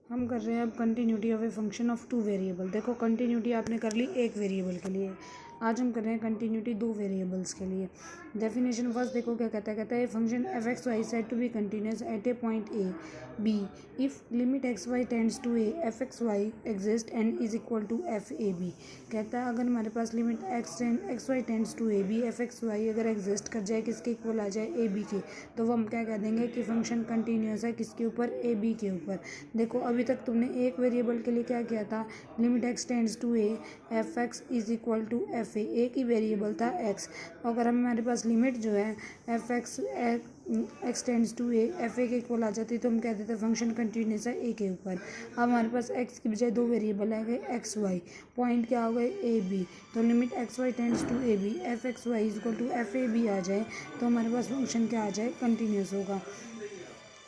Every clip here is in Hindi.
हम कर रहे हैं अब continuity of a function of two variable. देखो कंटिन्यूटी आपने कर ली एक वेरिएबल के लिए, आज हम कर रहे हैं कंटिन्यूटी दो वेरिएबल्स के लिए। डेफिनेशन फर्स्ट देखो क्या कहता है function f x y said to be continuous at a point a b if limit x y tends to a f x y exist and is equal to f a b. कहता है अगर हमारे पास limit x y tends to a b f x y अगर एग्जिस्ट कर जाए किसके इक्वल आ जाए ए बी के, तो वो हम क्या कह देंगे कि फंक्शन कंटिन्यूस है किसके ऊपर ए बी के ऊपर। देखो अभी तक तुमने एक वेरिएबल के लिए क्या किया था, limit x tends to a f x is equal to f a, एक ही वेरिएबल था एक्स। अगर हमारे पास लिमिट जो है f x x tends to a f a के इक्वल आ जाती तो हम कहते थे फंक्शन कंटिन्यूस है ए के ऊपर। अब हमारे पास एक्स की बजाय दो वेरिएबल आ गए एक्स वाई, पॉइंट क्या हो गए ए बी, तो limit x y tends to a b f x y is equal to f a b आ जाए तो हमारे पास फंक्शन क्या आ जाए, कंटिन्यूस होगा।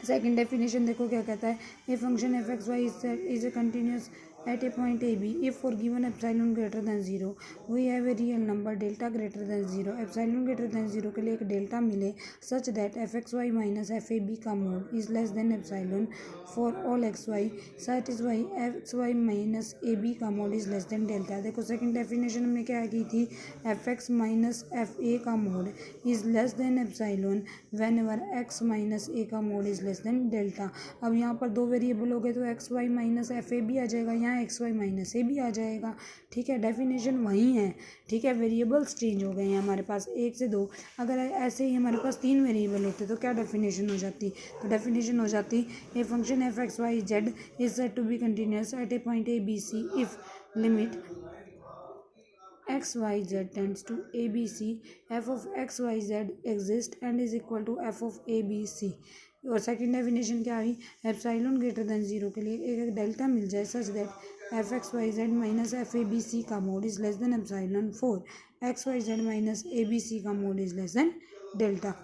सेकंड डेफिनेशन देखो क्या कहता है, a function f x y is a continuous at a point a b if for given epsilon greater than 0 we have a real number delta greater than 0, epsilon greater than 0 के लिए एक डेल्टा मिले such that fxy minus fab का mode is less than epsilon for all xy satisfy xy minus ab का mode is less than delta। देखो सेकंड डेफिनेशन हमने क्या की थी, fx minus fa का mode is less than epsilon whenever x minus a का mode is less than delta। अब यहाँ पर दो वेरिएबल हो गए तो xy minus fab आ जाएगा, यहाँ एक्स वाई माइनस ए भी आ जाएगा। ठीक है, डेफिनेशन वही है। ठीक है, वेरिएबल्स चेंज हो गए हैं हमारे पास एक से दो। अगर ऐसे ही हमारे पास तीन वेरिएबल होते तो क्या डेफिनेशन हो जाती, तो डेफिनेशन हो जाती a function f x y z is said to be continuous at a point a b c if limit x y z tends to a b c f of x y z exist and is equal to f of a b c. और सेकंड डेफिनेशन क्या हुई, एप्सिलॉन ग्रेटर देन 0 के लिए एक डेल्टा मिल जाए such that f x y z minus f a b c का mod is less than epsilon for x y z minus a b c का mod is less than delta.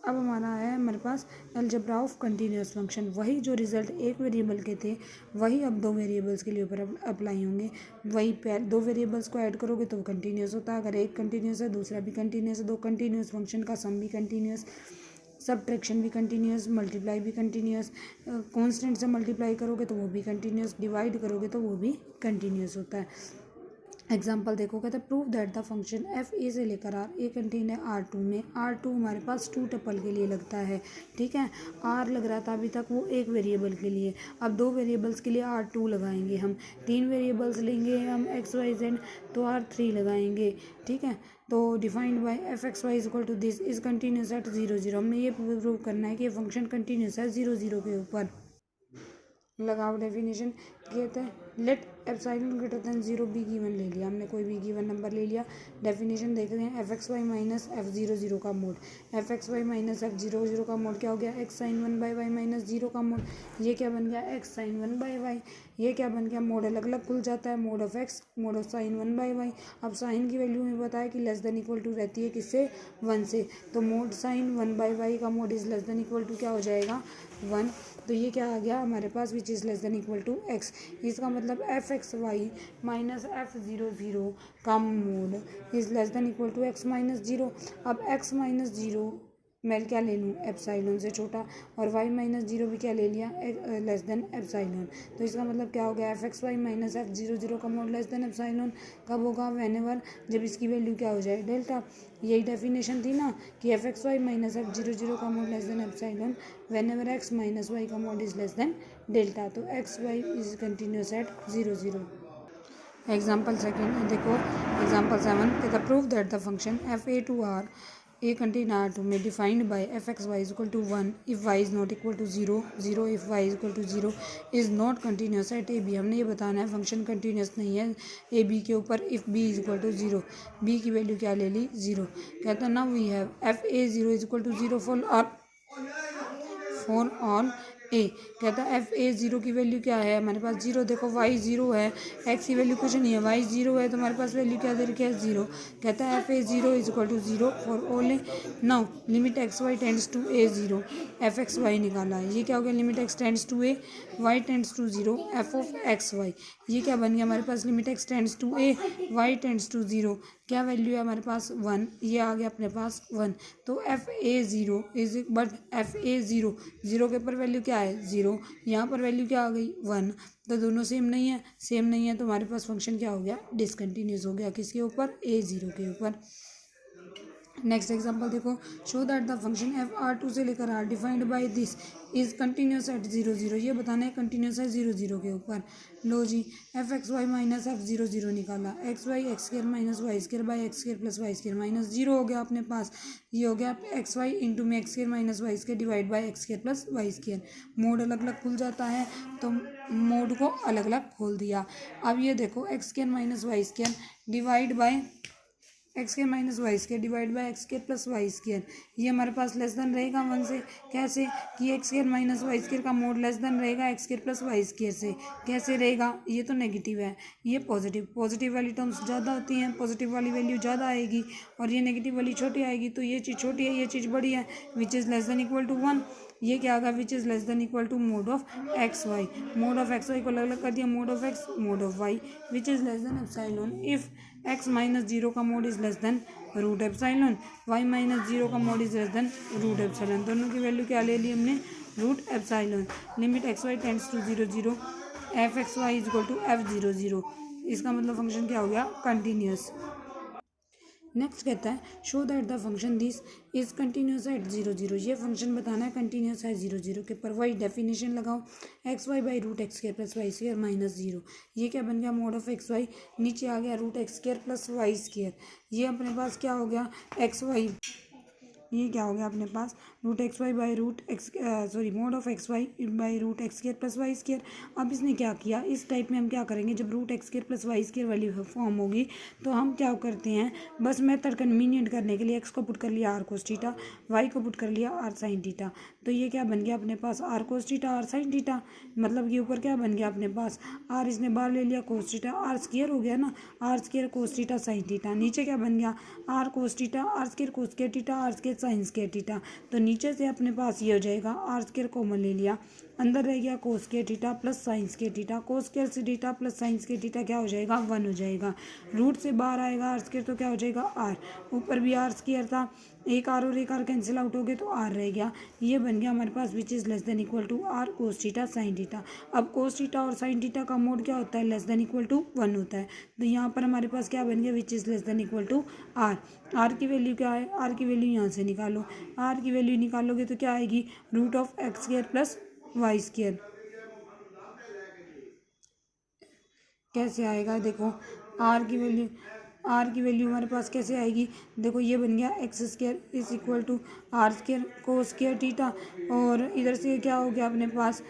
अब हमारा है हमारे पास अलजेब्रा ऑफ कंटिन्यूस फंक्शन, वही जो रिजल्ट एक वेरिएबल के थे वही अब दो वेरिएबल्स के लिए ऊपर अप्लाई होंगे। वही दो वेरिएबल्स को ऐड करोगे तो वो कंटिन्यूस होता है, अगर एक कंटिन्यूस है दूसरा भी कंटिन्यूस है, दो कंटिन्यूस फंक्शन का सम भी कंटिन्यूस, सब्ट्रैक्शन भी कंटिन्यूस, मल्टीप्लाई भी कंटिन्यूस, कांस्टेंट से मल्टीप्लाई करोगे तो वो भी कंटिन्यूस, डिवाइड करोगे तो वो भी कंटिन्यूस होता है। एग्जाम्पल देखो कहते हैं prove that the function f ए से लेकर आर ए कंटेन है आर टू में, आर टू हमारे पास टू टपल के लिए लगता है। ठीक है, आर लग रहा था अभी तक वो एक वेरिएबल के लिए, अब दो वेरिएबल्स के लिए आर टू लगाएंगे हम, तीन वेरिएबल्स लेंगे हम एक्स वाई जेड तो आर थ्री लगाएंगे। ठीक है, तो defined by f x y is equal to this is continuous at 0 0। हमने ये प्रूव करना है कि ये फंक्शन कंटिन्यूस है 0 0 के ऊपर। लगाओ डेफिनेशन, कहते हैं let epsilon greater than 0 be given ले लिया हमने, कोई भी गिवन नंबर ले लिया। डेफिनेशन देख रहे हैं F x y minus f 0 0 का mode, F x y minus f 0 0 का मोड क्या हो गया, x sign 1 by Y minus 0 का मोड, ये क्या बन गया एक्स साइन 1 बाई वाई, ये क्या बन गया मोड अलग अलग खुल जाता है, mod of x mod of sine 1 by y. अब साइन की वैल्यू में बताया कि लेस देन इक्वल टू रहती है किससे, 1 से, तो मोड साइन 1 बाई वाई का mod is less than equal to क्या हो जाएगा 1, तो ये क्या आ गया हमारे पास which is less than equal to x. इसका मतलब f x y minus f 0 0 का mod is less than equal to x minus 0। अब एक्स माइनस 0 मैं क्या ले लूँ एप्सिलॉन से छोटा, और y माइनस 0 भी क्या ले लिया लेस देन एप्सिलॉन, तो इसका मतलब क्या हो गया f x y minus f 0 0 का मोड लेस देन एप्सिलॉन कब होगा, व्हेनेवर जब इसकी वैल्यू क्या हो जाए डेल्टा। यही डेफिनेशन थी ना कि f x y minus f 0 0 का mod less than epsilon whenever x minus y का mod is less than delta, तो x y is continuous at 0 0। Example second देखो, एग्जाम्पल 7 कहता prove that the function f a to R a contain R2 में defined by f x y is equal to 1 if y is not equal to 0 0 if y is equal to 0 is not continuous at a b। हमने ये बताना है फंक्शन कंटिन्यूस नहीं है ए बी के ऊपर if b is equal to 0, b की वैल्यू क्या ले ली 0। कहता है now we have f a 0 is equal to 0 for all ए। कहता है एफ ए 0 की वैल्यू क्या है हमारे पास 0, देखो वाई 0 है, एक्स की वैल्यू कुछ नहीं है, वाई 0 है तो हमारे पास वैल्यू क्या दे रखी है 0। कहता है f a 0 is equal to 0 for all a. Now limit x y tends to a 0, f x y निकाला है, ये क्या हो गया limit x tends to a y tends to 0 f of x y, ये क्या बन गया हमारे पास limit x tends to a y tends to 0 क्या वैल्यू है हमारे पास 1, ये आ गया अपने पास 1। तो FA0 इज बट FA0 0 के ऊपर वैल्यू क्या है 0, यहाँ पर वैल्यू क्या आ गई 1। तो दोनों सेम नहीं है, सेम नहीं है तो हमारे पास फंक्शन क्या हो गया डिसकंटिन्यूस हो गया, किसके ऊपर A0 के ऊपर। नेक्स्ट एग्जांपल देखो, show that the function FR2 से लेकर R defined by this is continuous at 0 0, ये बताना है कंटिन्यूस है 0 0 के ऊपर। लो जी, FXY माइनस F0 0 निकाला, XY x square minus y square by x square plus y square minus 0 हो गया अपने पास। ये हो गया XY इंटू में x square minus y square divide by x square plus y square. Mod अलग अलग खुल जाता है तो मोड को अलग अलग खोल दिया। अब ये देखो x square minus y square divide by x के minus y square divide by x के प्लस वाई स्क्र, ये हमारे पास लेस देन रहेगा 1 से। कैसे कि x square minus y square का मोड लेस देन रहेगा x square plus y square से। कैसे रहेगा, ये तो नेगेटिव है, ये पॉजिटिव, पॉजिटिव वाली टर्म्स ज़्यादा होती हैं, पॉजिटिव वाली वैल्यू ज़्यादा आएगी और ये नेगेटिव वाली छोटी आएगी। तो ये चीज़ छोटी है, ये चीज़ बड़ी है, which is less than equal to 1। ये क्या आएगा, which is less than equal to mod of x y. Mod of x y को अलग अलग कर दिया, mod of x mod of y, which is less than epsilon if x minus 0 का mod is less than root epsilon, y minus 0 का mod is less than root epsilon. दोनों की वैल्यू क्या ले ली हमने, root epsilon. Limit x y tends to 0 0, f x y is equal to F0 0। इसका मतलब फंक्शन क्या हो गया, कंटिन्यूस। नेक्स्ट कहता है show that the function this is continuous at 0 0, ये फंक्शन बताना है कंटिन्यूस है 0 0 के ऊपर। वही डेफिनेशन लगाओ, x y by root x square plus y square minus 0, ये क्या बन गया मोड ऑफ एक्स वाई, नीचे आ गया root x square plus y square. ये अपने पास क्या हो गया एक्स वाई, ये क्या हो गया अपने पास root x y by root x sorry mod of x y by root x square plus y square. अब इसने क्या किया, इस टाइप में हम क्या करेंगे, जब root x square plus y square वाली फॉर्म होगी तो हम क्या करते हैं, बस मेथड कन्वीनियंट करने के लिए एक्स को पुट कर लिया आर कोस थीटा, वाई को पुट कर लिया आर साइन थीटा। तो ये क्या बन गया अपने पास r cos theta r sine theta, मतलब ये ऊपर क्या बन गया अपने पास आर, इसने बाहर ले लिया कोस थीटा, आर स्क्र हो गया ना, r square cos theta sine theta. नीचे क्या बन गया r cos theta r square cos square theta r square sine square theta. तो नीचे से अपने पास ये हो जाएगा आर स्क्र कॉमन ले लिया, अंदर रह गया cos square theta plus sine square theta, cos square से theta plus sine square theta क्या हो जाएगा 1 हो जाएगा। रूट से बाहर आएगा आर स्क्र तो क्या हो जाएगा आर, ऊपर भी आर स्क्र था, एक आर और एक आर कैंसिल आउट हो गए तो आर रह गया। ये बन गया हमारे पास which is less than equal to r cos theta sine theta. अब कोस थीटा और साइन थीटा का मोड क्या होता है, लेस देन इक्वल टू 1 होता है। तो यहाँ पर हमारे पास क्या बन गया which is less than equal to r. R की वैल्यू क्या है, आर की वैल्यू यहाँ से निकालो, आर की वैल्यू निकालोगे तो क्या आएगी root of x square plus y square. कैसे आएगा देखो, आर की वैल्यू हमारे पास कैसे आएगी, देखो ये बन गया x square is equal to r square cos square theta, और इधर से क्या हो गया अपने पास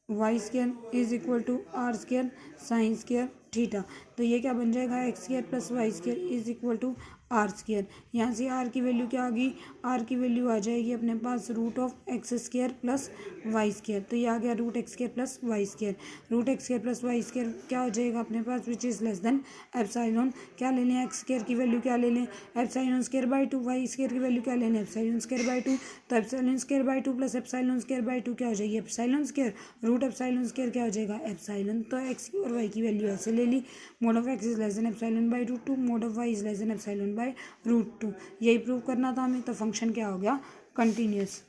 y square is equal to r square sine square theta. तो ये क्या बन जाएगा x square plus y square is equal to r square. यहाँ से आर की वैल्यू क्या आ गई, आर की वैल्यू आ जाएगी अपने पास root of x square plus y square. तो ये आ गया root x square plus y square, root x square plus y square क्या हो जाएगा अपने पास which is less than epsilon. क्या ले लें एक्स स्क्र की वैल्यू क्या ले लें epsilon square by 2, y square की वैल्यू क्या ले लें एप्सिलॉन स्क्र बाई 2। तो epsilon square by 2 plus epsilon square by 2 क्या हो जाएगी epsilon square, root epsilon square क्या हो जाएगा एप्सिलॉन। तो एक्स की और वाई की वैल्यू ऐसे ले ली, mod of x is less than epsilon by root 2, mod of y is less than epsilon by root 2। यही प्रूव करना था हमें, तो फंक्शन क्या हो गया कंटिन्यूस।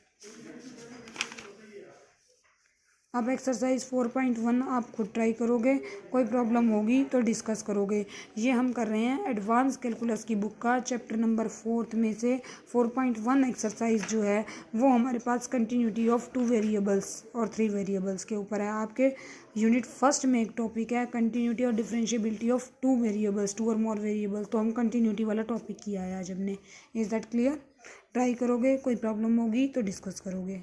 अब एक्सरसाइज 4.1 आप खुद ट्राई करोगे, कोई प्रॉब्लम होगी तो डिस्कस करोगे। ये हम कर रहे हैं एडवांस कैलकुलस की बुक का चैप्टर नंबर 4 में से 4.1 एक्सरसाइज जो है वो हमारे पास कंटिन्यूटी ऑफ 2 वेरिएबल्स और 3 वेरिएबल्स के ऊपर है। आपके यूनिट फर्स्ट में एक टॉपिक है कंटिन्यूटी और डिफरेंशिएबिलिटी ऑफ 2 वेरिएबल्स, 2 और मोर वेरिएबल्स, तो हम कंटिन्यूटी वाला टॉपिक किया है आज हमने। Is that clear? ट्राई करोगे, कोई प्रॉब्लम होगी तो डिस्कस करोगे।